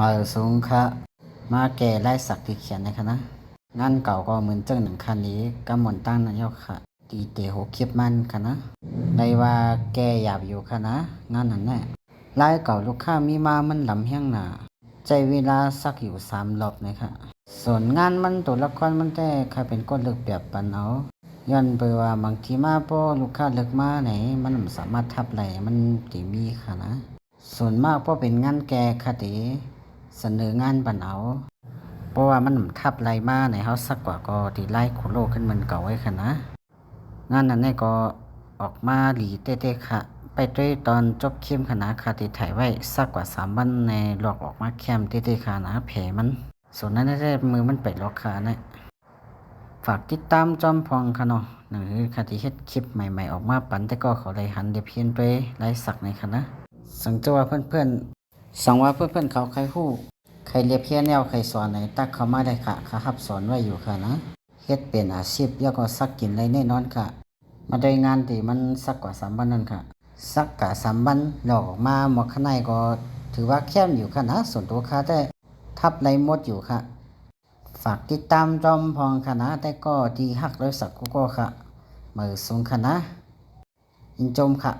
มาสูงค่ะมาแก่ไล่สักที่เขียนนะคะนะงานเก่าก็เหมือนเจ้าหนึ่งคันนี้กำหมอนตั้งนายกค่ะตีเตะหกคลิปมันค่ะนะในว่าแกหยาบอยู่ค่ะนะงานนั้นแน่ไล่เก่าลูกค้ามีมามันลำเฮี้ยงหนาใจเวลาสักอยู่3 รอบนะคะส่วนงานมันตัวละครมันแต่ใครเป็นก้นเลือกแบบปันเอาย้อนไปว่าบางทีมาพอลูกค้าเลือกมาไหนมันสามารถทับไหลมันตีมีค่ะนะส่วนมากพอเป็นงานแกคติเสนองานปันเอาเพราะว่ามันทับไหลมาในเฮาสักกว่าก็ตีไล่โคโลขึ้นมันเก่าไว้ค่ะนะงานนั้นเนี่ยก็ออกมาหลีเต้ๆค่ะไปด้วยตอนจบเข้มคณะค่ะที่ถ่ายไว้สักกว่า3 วันในหลอกออกมาแคมเต้ๆค่ะนะแผลมันส่วนนั้นได้มือมันไปล็อกค่ะนะฝากติดตามจอมพองค่ะเนาะหรือค่ะที่เฮ็ดคลิปใหม่ๆออกมาปันแต่ก็เขาเลยหันเดี๋ยวเพียนไปไล่สักในค่ะนะสังเจว่าเพื่อนๆสังว่าเพื่อนๆเขาใครฮู้ใครเรียบเพียแนวใครสอนไหนตักเข้ามาได้ค่ะเขารับสอนไว้อยู่ค่ะนะเฮ็ดเป็นอาชีพแล้วก็สักกินได้แน่นอนค่ะมาได้งานที่มันสักกว่า3 วันนั่นค่ะสักกะ3 วันหลอกออกมาหมดข้างในก็ถือว่าแคบอยู่ค่ะนะส่วนตัวค่ะแต่ทับไรหมดอยู่ค่ะฝากติดตามจอมพองค่ะนะแต่ก็ที่ฮักร้อยสักก็ค่ะมือสูงค่ะนะอินจมค่ะ